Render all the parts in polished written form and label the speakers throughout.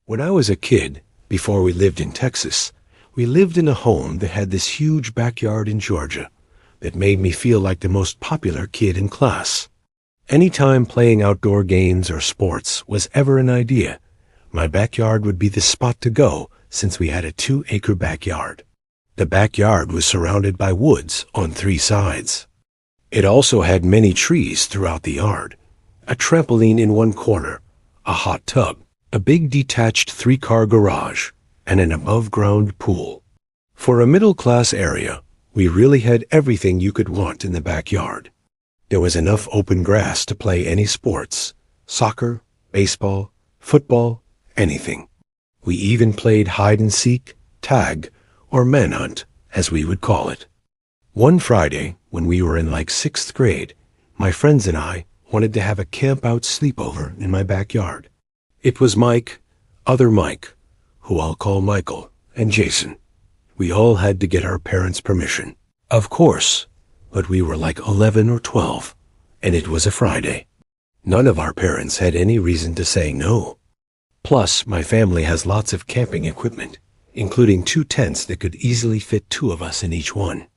Speaker 1: When I was a kid, before we lived in Texas, we lived in a home that had this huge backyard in Georgia that made me feel like the most popular kid in class. Anytime playing outdoor games or sports was ever an idea, my backyard would be the spot to go since we had a 2-acre backyard. The backyard was surrounded by woods on 3 sides. It also had many trees throughout the yard, a trampoline in one corner, a hot tub, a big detached 3-car garage, and an above-ground pool. For a middle-class area, we really had everything you could want in the backyard. There was enough open grass to play any sports, soccer, baseball, football, anything. We even played hide-and-seek, tag, or manhunt, as we would call it. One Friday, when we were in like 6th grade, my friends and I wanted to have a camp-out sleepover in my backyard. It was Mike, other Mike, who I'll call Michael, and Jason. We all had to get our parents' permission. Of course, but we were like 11 or 12, and it was a Friday. None of our parents had any reason to say no. Plus, my family has lots of camping equipment, including 2 tents that could easily fit 2 of us in each one.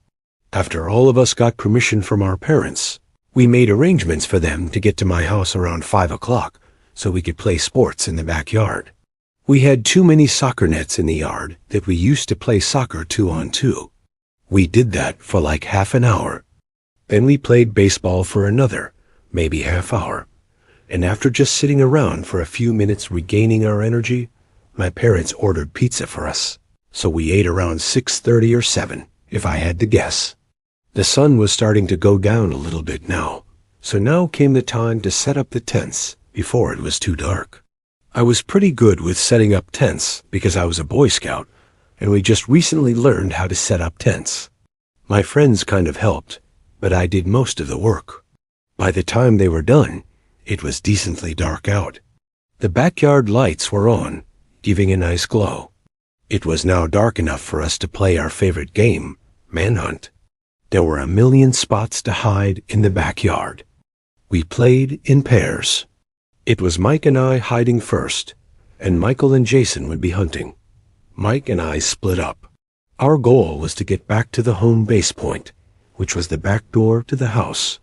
Speaker 1: After all of us got permission from our parents, we made arrangements for them to get to my house around 5 o'clock so we could play sports in the backyard. We had too many soccer nets in the yard that we used to play soccer 2-on-2. We did that for like half an hour. Then we played baseball for another, maybe half hour. And after just sitting around for a few minutes regaining our energy, my parents ordered pizza for us. So we ate around 6:30 or 7, if I had to guess. The sun was starting to go down a little bit now, so now came the time to set up the tents before it was too dark. I was pretty good with setting up tents because I was a Boy Scout, and we just recently learned how to set up tents. My friends kind of helped, but I did most of the work. By the time they were done, it was decently dark out. The backyard lights were on, giving a nice glow. It was now dark enough for us to play our favorite game, manhunt. There were a million spots to hide in the backyard. We played in pairs. It was Mike and I hiding first, and Michael and Jason would be hunting. Mike and I split up. Our goal was to get back to the home base point, which was the back door to the house.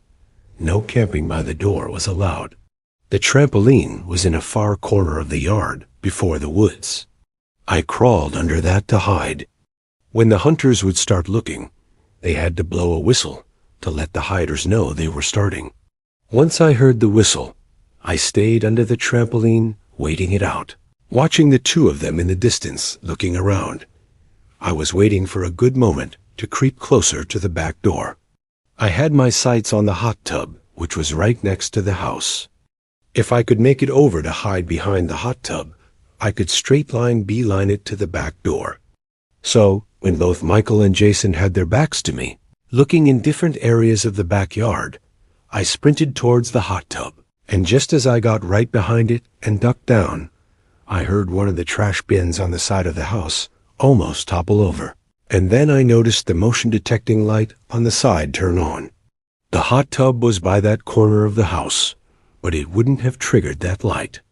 Speaker 1: No camping by the door was allowed. The trampoline was in a far corner of the yard before the woods. I crawled under that to hide. When the hunters would start looking, they had to blow a whistle to let the hiders know they were starting. Once I heard the whistle, I stayed under the trampoline, waiting it out, watching the 2 of them in the distance, looking around. I was waiting for a good moment to creep closer to the back door. I had my sights on the hot tub, which was right next to the house. If I could make it over to hide behind the hot tub, I could beeline it to the back door. So, when both Michael and Jason had their backs to me, looking in different areas of the backyard, I sprinted towards the hot tub. And just as I got right behind it and ducked down, I heard one of the trash bins on the side of the house almost topple over. And then I noticed the motion detecting light on the side turn on. The hot tub was by that corner of the house, but it wouldn't have triggered that light.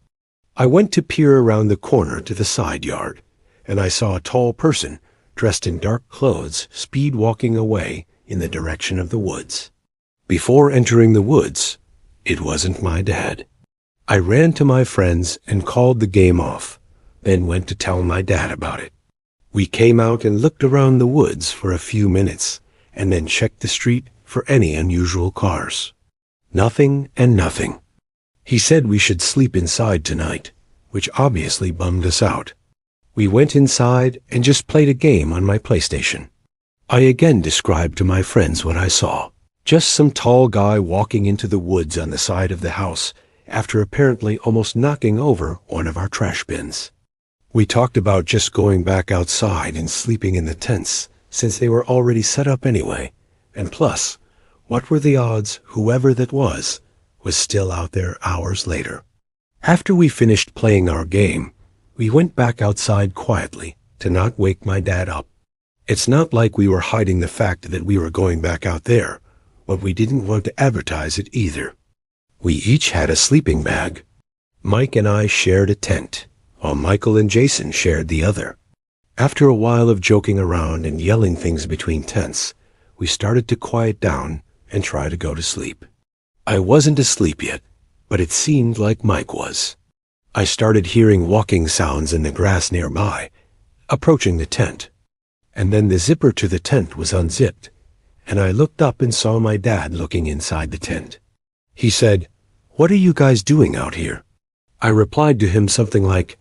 Speaker 1: I went to peer around the corner to the side yard, and I saw a tall person dressed in dark clothes speed walking away in the direction of the woods. Before entering the woods, it wasn't my dad. I ran to my friends and called the game off, then went to tell my dad about it. We came out and looked around the woods for a few minutes, and then checked the street for any unusual cars. Nothing and nothing. He said we should sleep inside tonight, which obviously bummed us out. We went inside and just played a game on my PlayStation. I again described to my friends what I saw. Just some tall guy walking into the woods on the side of the house after apparently almost knocking over one of our trash bins. We talked about just going back outside and sleeping in the tents since they were already set up anyway. And plus, what were the odds whoever that was still out there hours later? After we finished playing our game, we went back outside quietly to not wake my dad up. It's not like we were hiding the fact that we were going back out there, but we didn't want to advertise it either. We each had a sleeping bag. Mike and I shared a tent, while Michael and Jason shared the other. After a while of joking around and yelling things between tents, we started to quiet down and try to go to sleep. I wasn't asleep yet, but it seemed like Mike was. I started hearing walking sounds in the grass nearby, approaching the tent. And then the zipper to the tent was unzipped, and I looked up and saw my dad looking inside the tent. He said, "What are you guys doing out here?" I replied to him something like,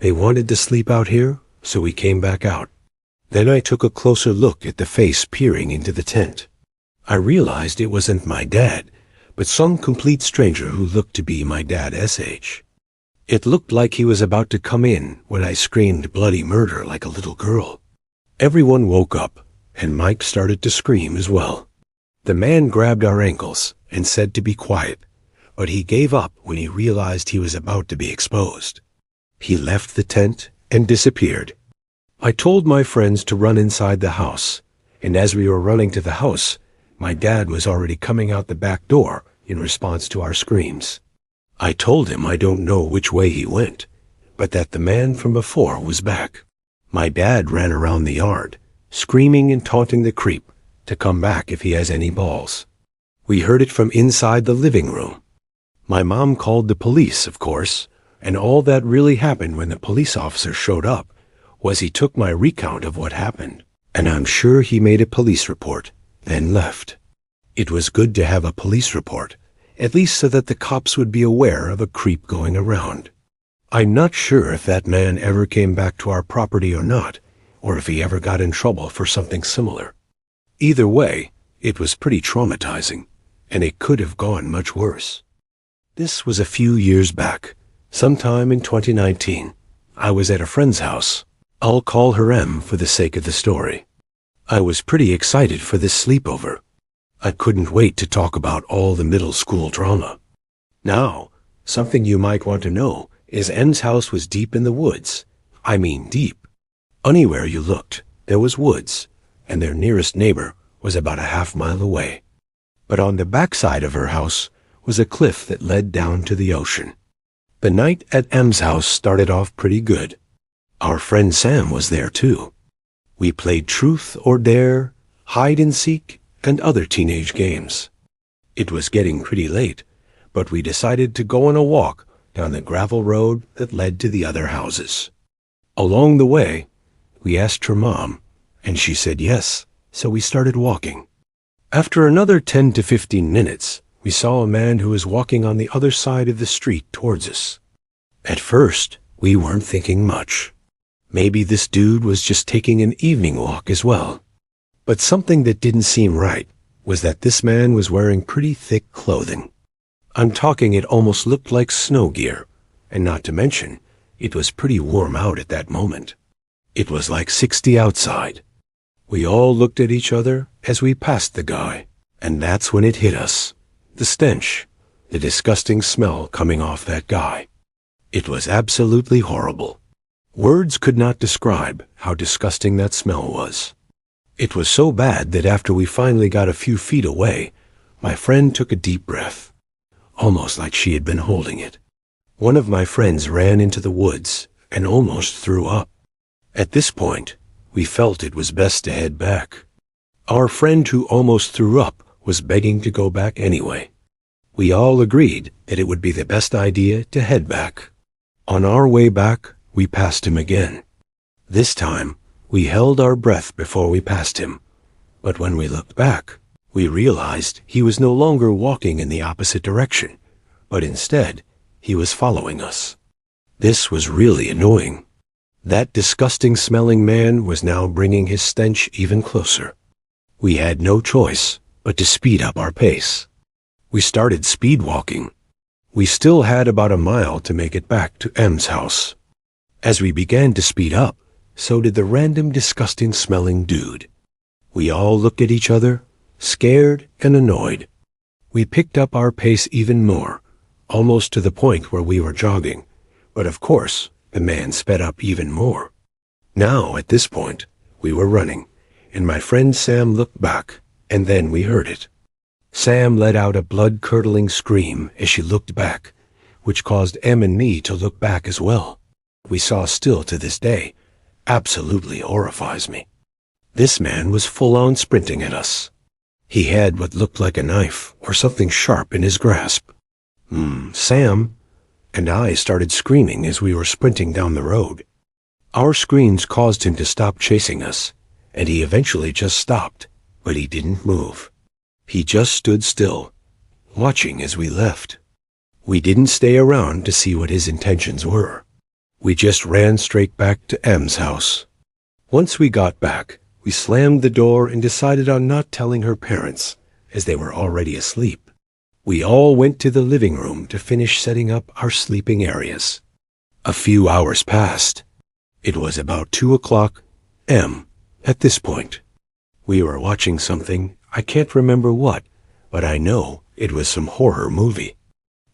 Speaker 1: "They wanted to sleep out here, so we came back out." Then I took a closer look at the face peering into the tent. I realized it wasn't my dad, but some complete stranger who looked to be my dad's age. It looked like he was about to come in when I screamed bloody murder like a little girl. Everyone woke up, and Mike started to scream as well. The man grabbed our ankles and said to be quiet, but he gave up when he realized he was about to be exposed. He left the tent and disappeared. I told my friends to run inside the house, and as we were running to the house, my dad was already coming out the back door in response to our screams. I told him I don't know which way he went, but that the man from before was back. My dad ran around the yard, screaming and taunting the creep to come back if he has any balls. We heard it from inside the living room. My mom called the police, of course, and all that really happened when the police officer showed up was he took my recount of what happened, and I'm sure he made a police report, then left. It was good to have a police report, at least so that the cops would be aware of a creep going around. I'm not sure if that man ever came back to our property or not, or if he ever got in trouble for something similar. Either way, it was pretty traumatizing, and it could have gone much worse. This was a few years back, sometime in 2019. I was at a friend's house. I'll call her M for the sake of the story. I was pretty excited for this sleepover. I couldn't wait to talk about all the middle school drama. Now, something you might want to know is M's house was deep in the woods. I mean deep. Anywhere you looked, there was woods, and their nearest neighbor was about a half-mile away. But on the backside of her house was a cliff that led down to the ocean. The night at M's house started off pretty good. Our friend Sam was there too. We played truth or dare, hide and seek, and other teenage games. It was getting pretty late, but we decided to go on a walk down the gravel road that led to the other houses. Along the way, we asked her mom, and she said yes, so we started walking. After another 10 to 15 minutes, we saw a man who was walking on the other side of the street towards us. At first, we weren't thinking much. Maybe this dude was just taking an evening walk as well. But something that didn't seem right was that this man was wearing pretty thick clothing. I'm talking it almost looked like snow gear, and not to mention, it was pretty warm out at that moment. It was like 60 outside. We all looked at each other as we passed the guy, and that's when it hit us. The stench, the disgusting smell coming off that guy. It was absolutely horrible. Words could not describe how disgusting that smell was. It was so bad that after we finally got a few feet away, my friend took a deep breath, almost like she had been holding it. One of my friends ran into the woods and almost threw up. At this point, we felt it was best to head back. Our friend who almost threw up was begging to go back anyway. We all agreed that it would be the best idea to head back. On our way back, we passed him again. This time, we held our breath before we passed him, but when we looked back, we realized he was no longer walking in the opposite direction, but instead, he was following us. This was really annoying. That disgusting-smelling man was now bringing his stench even closer. We had no choice but to speed up our pace. We started speed walking. We still had about a mile to make it back to M's house. As we began to speed up, so did the random disgusting-smelling dude. We all looked at each other, scared and annoyed. We picked up our pace even more, almost to the point where we were jogging, but of course, the man sped up even more. Now, at this point, we were running, and my friend Sam looked back, and then we heard it. Sam let out a blood-curdling scream as she looked back, which caused Em and me to look back as well. we saw still to this day absolutely horrifies me. This man was full-on sprinting at us. He had what looked like a knife or something sharp in his grasp. Sam and I started screaming as we were sprinting down the road. Our screams caused him to stop chasing us, and he eventually just stopped, but he didn't move. He just stood still, watching as we left. We didn't stay around to see what his intentions were. We just ran straight back to M's house. Once we got back, we slammed the door and decided on not telling her parents, as they were already asleep. We all went to the living room to finish setting up our sleeping areas. A few hours passed. It was about 2 o'clock M. at this point. We were watching something, I can't remember what, but I know it was some horror movie.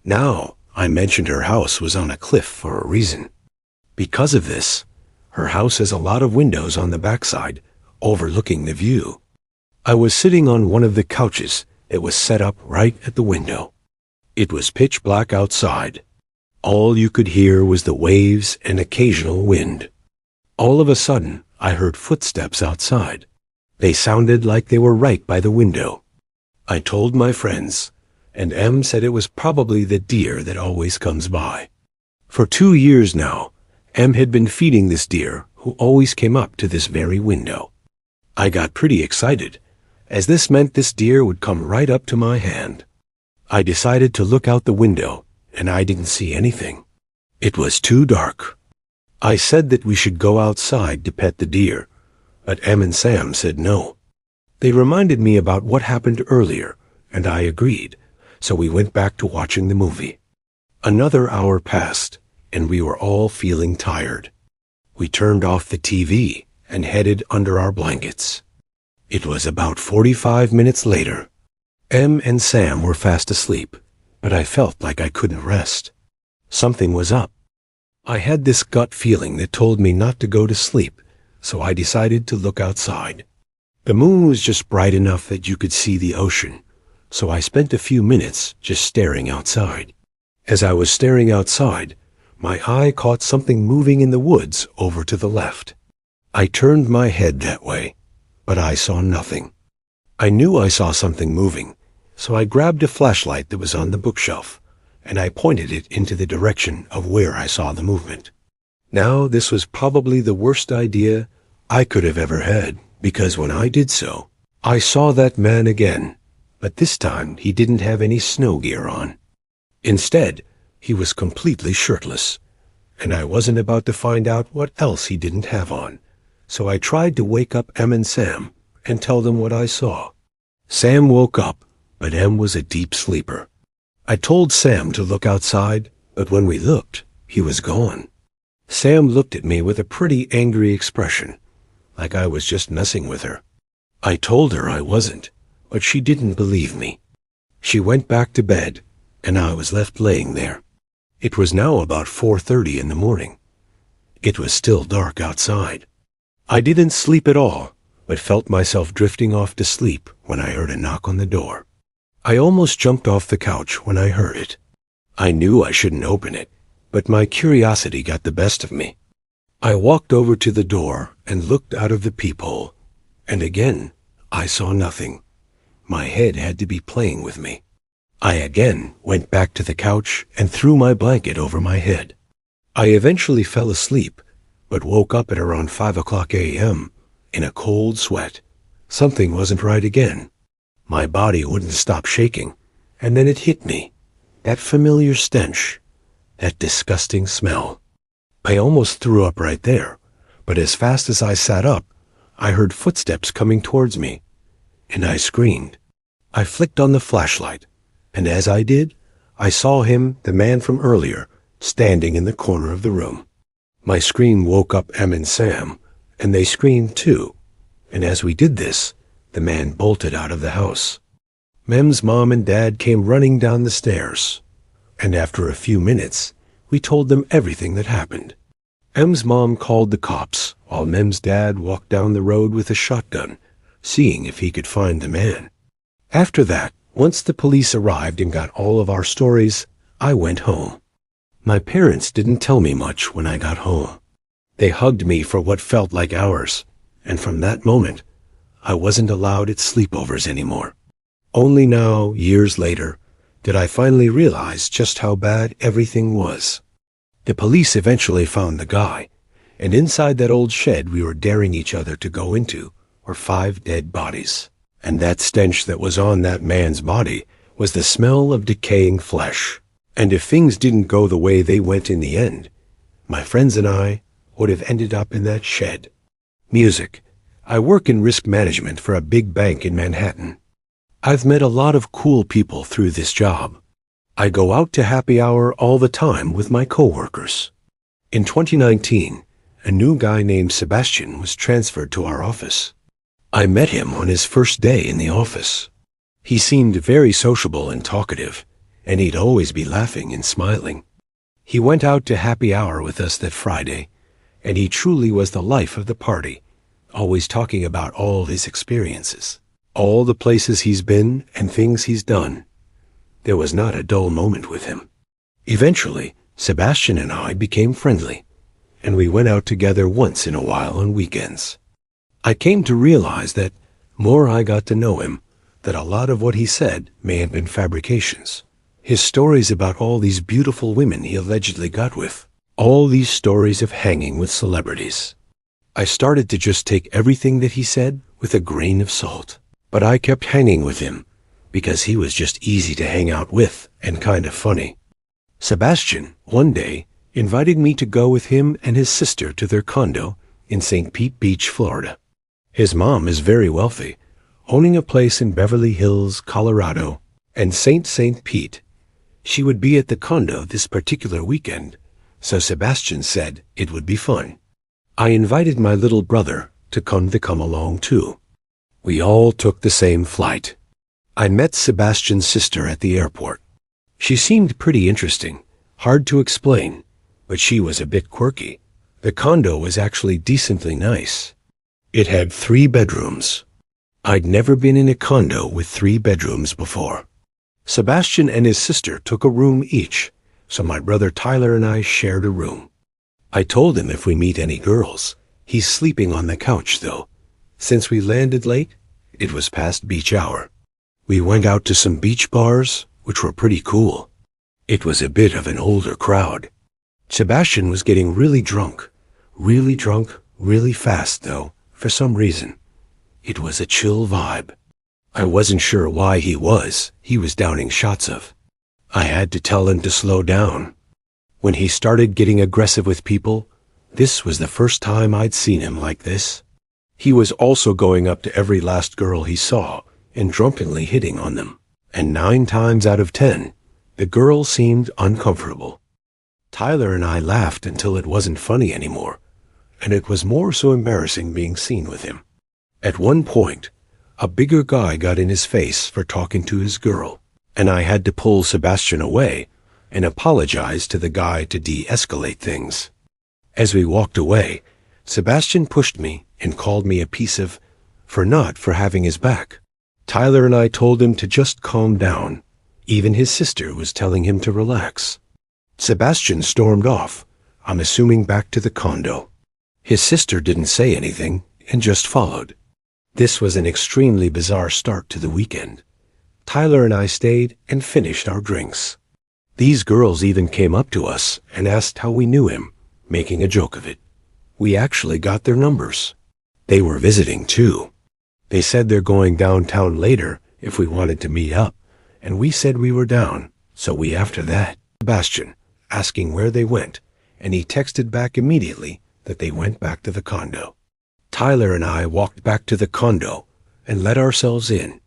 Speaker 1: Now, I mentioned her house was on a cliff for a reason. Because of this, her house has a lot of windows on the backside, overlooking the view. I was sitting on one of the couches that was set up right at the window. It was pitch black outside. All you could hear was the waves and occasional wind. All of a sudden, I heard footsteps outside. They sounded like they were right by the window. I told my friends, and M said it was probably the deer that always comes by. For 2 years now, M had been feeding this deer who always came up to this very window. I got pretty excited, as this meant this deer would come right up to my hand. I decided to look out the window, and I didn't see anything. It was too dark. I said that we should go outside to pet the deer, but M and Sam said no. They reminded me about what happened earlier, and I agreed, so we went back to watching the movie. Another hour passed, and we were all feeling tired. We turned off the TV and headed under our blankets. It was about 45 minutes later. M and Sam were fast asleep, but I felt like I couldn't rest. Something was up. I had this gut feeling that told me not to go to sleep, so I decided to look outside. The moon was just bright enough that you could see the ocean, so I spent a few minutes just staring outside. As I was staring outside, my eye caught something moving in the woods over to the left. I turned my head that way, but I saw nothing. I knew I saw something moving, so I grabbed a flashlight that was on the bookshelf, and I pointed it into the direction of where I saw the movement. Now, this was probably the worst idea I could have ever had, because when I did so, I saw that man again, but this time he didn't have any snow gear on. Instead, he was completely shirtless, and I wasn't about to find out what else he didn't have on, so I tried to wake up Em and Sam and tell them what I saw. Sam woke up, but Em was a deep sleeper. I told Sam to look outside, but when we looked, he was gone. Sam looked at me with a pretty angry expression, like I was just messing with her. I told her I wasn't, but she didn't believe me. She went back to bed, and I was left laying there. It was now about 4:30 in the morning. It was still dark outside. I didn't sleep at all, but felt myself drifting off to sleep when I heard a knock on the door. I almost jumped off the couch when I heard it. I knew I shouldn't open it, but my curiosity got the best of me. I walked over to the door and looked out of the peephole, and again I saw nothing. My head had to be playing with me. I again went back to the couch and threw my blanket over my head. I eventually fell asleep, but woke up at around 5 o'clock a.m. in a cold sweat. Something wasn't right again. My body wouldn't stop shaking, and then it hit me. That familiar stench, that disgusting smell. I almost threw up right there, but as fast as I sat up, I heard footsteps coming towards me, and I screamed. I flicked on the flashlight, and as I did, I saw him, the man from earlier, standing in the corner of the room. My scream woke up Em and Sam, and they screamed too, and as we did this, the man bolted out of the house. Mem's mom and dad came running down the stairs, and after a few minutes, we told them everything that happened. Em's mom called the cops, while Mem's dad walked down the road with a shotgun, seeing if he could find the man. After that, once the police arrived and got all of our stories, I went home. My parents didn't tell me much when I got home. They hugged me for what felt like hours, and from that moment, I wasn't allowed at sleepovers anymore. Only now, years later, did I finally realize just how bad everything was. The police eventually found the guy, and inside that old shed we were daring each other to go into were 5 dead bodies. And that stench that was on that man's body was the smell of decaying flesh. And if things didn't go the way they went in the end, my friends and I would have ended up in that shed. Music. I work in risk management for a big bank in Manhattan. I've met a lot of cool people through this job. I go out to happy hour all the time with my coworkers. In 2019, a new guy named Sebastian was transferred to our office. I met him on his first day in the office. He seemed very sociable and talkative, and he'd always be laughing and smiling. He went out to happy hour with us that Friday, and he truly was the life of the party, always talking about all his experiences, all the places he's been and things he's done. There was not a dull moment with him. Eventually, Sebastian and I became friendly, and we went out together once in a while on weekends. I came to realize that, more I got to know him, that a lot of what he said may have been fabrications. His stories about all these beautiful women he allegedly got with, all these stories of hanging with celebrities. I started to just take everything that he said with a grain of salt, but I kept hanging with him because he was just easy to hang out with and kind of funny. Sebastian, one day, invited me to go with him and his sister to their condo in St. Pete Beach, Florida. His mom is very wealthy, owning a place in Beverly Hills, Colorado, and St. Pete. She would be at the condo this particular weekend, so Sebastian said it would be fun. I invited my little brother to come along too. We all took the same flight. I met Sebastian's sister at the airport. She seemed pretty interesting, hard to explain, but she was a bit quirky. The condo was actually decently nice. It had 3 bedrooms. I'd never been in a condo with 3 bedrooms before. Sebastian and his sister took a room each, so my brother Tyler and I shared a room. I told him if we meet any girls, he's sleeping on the couch though. Since we landed late, it was past beach hour. We went out to some beach bars, which were pretty cool. It was a bit of an older crowd. Sebastian was getting really drunk, really fast though, for some reason. It was a chill vibe. I wasn't sure why he was downing shots of. I had to tell him to slow down. When he started getting aggressive with people, this was the first time I'd seen him like this. He was also going up to every last girl he saw and drunkenly hitting on them. And 9 times out of 10, the girl seemed uncomfortable. Tyler and I laughed until it wasn't funny anymore, and it was more so embarrassing being seen with him. At one point, a bigger guy got in his face for talking to his girl, and I had to pull Sebastian away and apologize to the guy to de-escalate things. As we walked away, Sebastian pushed me and called me a piece of for having his back. Tyler and I told him to just calm down. Even his sister was telling him to relax. Sebastian stormed off, I'm assuming back to the condo. His sister didn't say anything and just followed. This was an extremely bizarre start to the weekend. Tyler and I stayed and finished our drinks. These girls even came up to us and asked how we knew him, making a joke of it. We actually got their numbers. They were visiting too. They said they're going downtown later if we wanted to meet up, and we said we were down, so we after that. Sebastian, asking where they went, and he texted back immediately that they went back to the condo. Tyler and I walked back to the condo and let ourselves in.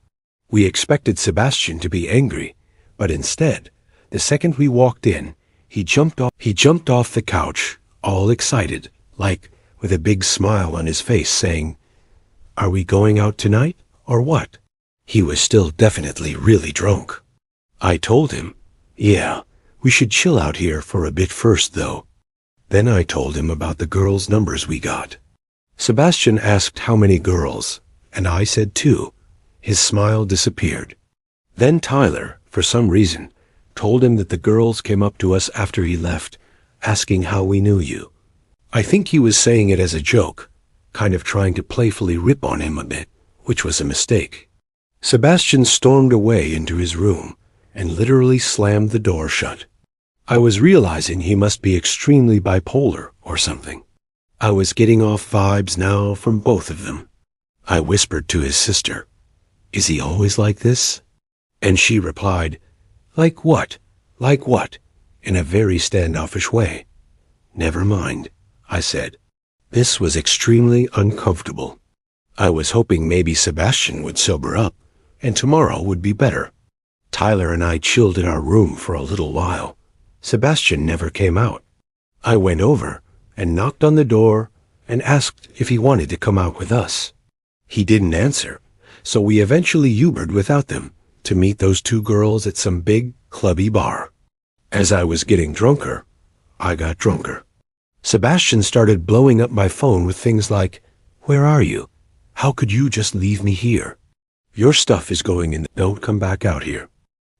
Speaker 1: We expected Sebastian to be angry, but instead, the second we walked in, he jumped off the couch, all excited, like with a big smile on his face, saying, "Are we going out tonight, or what?" He was still definitely really drunk. I told him, "Yeah, we should chill out here for a bit first, though." Then I told him about the girls' numbers we got. Sebastian asked how many girls, and I said 2. His smile disappeared. Then Tyler, for some reason, Told him that the girls came up to us after he left, asking how we knew you. I think he was saying it as a joke, kind of trying to playfully rip on him a bit, which was a mistake. Sebastian stormed away into his room and literally slammed the door shut. I was realizing he must be extremely bipolar or something. I was getting off vibes now from both of them. I whispered to his sister, "Is he always like this?" And she replied, "Like what? Like what?" in a very standoffish way. "Never mind," I said. This was extremely uncomfortable. I was hoping maybe Sebastian would sober up, and tomorrow would be better. Tyler and I chilled in our room for a little while. Sebastian never came out. I went over and knocked on the door and asked if he wanted to come out with us. He didn't answer, so we eventually Ubered without them to meet those two girls at some big, clubby bar. As I was getting drunker, I got drunker. Sebastian started blowing up my phone with things like, "Where are you? How could you just leave me here? Your stuff is going in. Don't come back out here.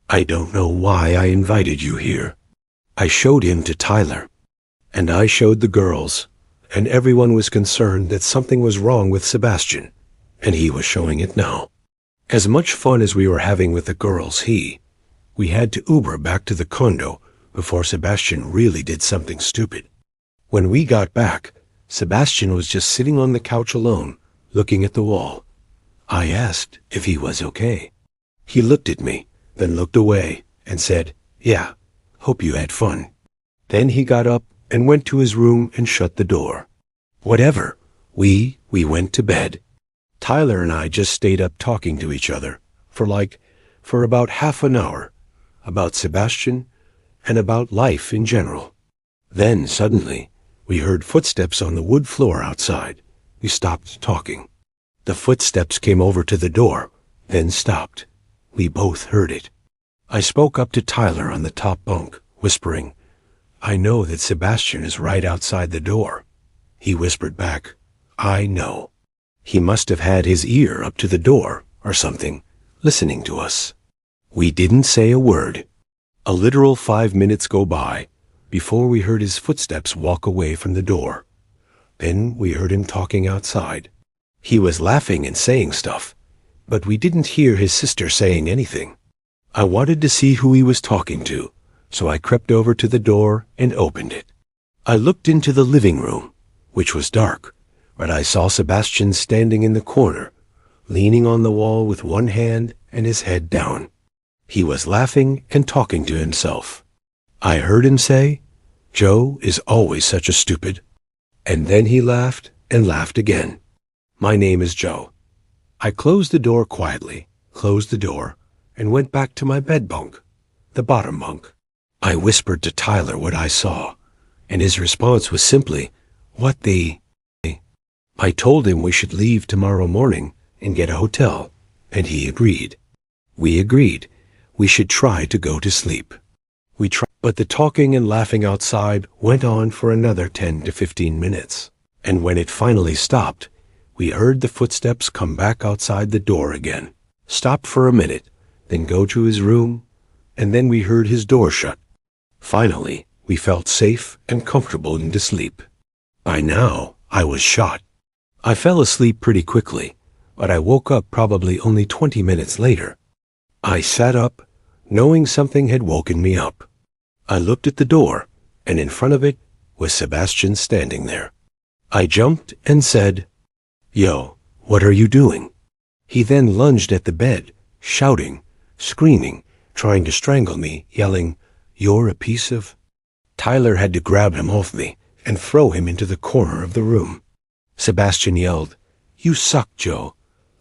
Speaker 1: I don't know why I invited you here." I showed him to Tyler, and I showed the girls, and everyone was concerned that something was wrong with Sebastian, and he was showing it now. As much fun as we were having with the girls, we had to Uber back to the condo before Sebastian really did something stupid. When we got back, Sebastian was just sitting on the couch alone, looking at the wall. I asked if he was okay. He looked at me, then looked away, and said, "Yeah, hope you had fun." Then he got up and went to his room and shut the door. Whatever, we went to bed. Tyler and I just stayed up talking to each other for about half an hour, about Sebastian and about life in general. Then suddenly, we heard footsteps on the wood floor outside. We stopped talking. The footsteps came over to the door, then stopped. We both heard it. I spoke up to Tyler on the top bunk, whispering, "I know that Sebastian is right outside the door." He whispered back, "I know." He must have had his ear up to the door or something, listening to us. We didn't say a word. A literal 5 minutes go by before we heard his footsteps walk away from the door. Then we heard him talking outside. He was laughing and saying stuff, but we didn't hear his sister saying anything. I wanted to see who he was talking to, so I crept over to the door and opened it. I looked into the living room, which was dark, but I saw Sebastian standing in the corner, leaning on the wall with one hand and his head down. He was laughing and talking to himself. I heard him say, "Joe is always such a stupid." And then he laughed and laughed again. "My name is Joe." I closed the door quietly, and went back to my bed bunk, the bottom bunk. I whispered to Tyler what I saw, and his response was simply, "What the?" I told him we should leave tomorrow morning and get a hotel, and he agreed. We agreed we should try to go to sleep. We tried, but the talking and laughing outside went on for another 10 to 15 minutes, and when it finally stopped, we heard the footsteps come back outside the door again, stopped for a minute, then go to his room, and then we heard his door shut. Finally, we felt safe and comfortable into sleep. By now, I was shot. I fell asleep pretty quickly, but I woke up probably only 20 minutes later. I sat up, knowing something had woken me up. I looked at the door, and in front of it was Sebastian standing there. I jumped and said, "Yo, what are you doing?" He then lunged at the bed, shouting, screaming, trying to strangle me, yelling, "You're a piece of..." Tyler had to grab him off me and throw him into the corner of the room. Sebastian yelled, "You suck, Joe.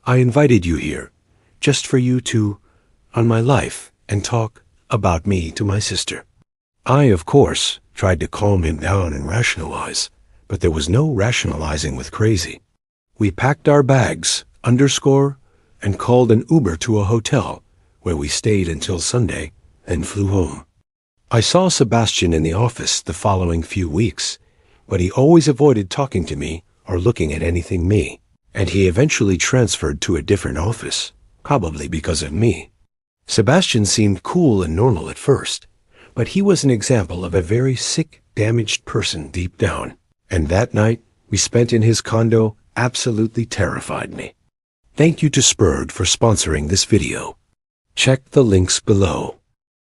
Speaker 1: I invited you here, just for you to, on my life, and talk about me to my sister." I, of course, tried to calm him down and rationalize, but there was no rationalizing with crazy. We packed our bags, and called an Uber to a hotel, where we stayed until Sunday, and flew home. I saw Sebastian in the office the following few weeks, but he always avoided talking to me or looking at anything me, and he eventually transferred to a different office, probably because of me. Sebastian seemed cool and normal at first, but he was an example of a very sick, damaged person deep down. And that night we spent in his condo absolutely terrified me. Thank you to Spurred for sponsoring this video. Check the links below.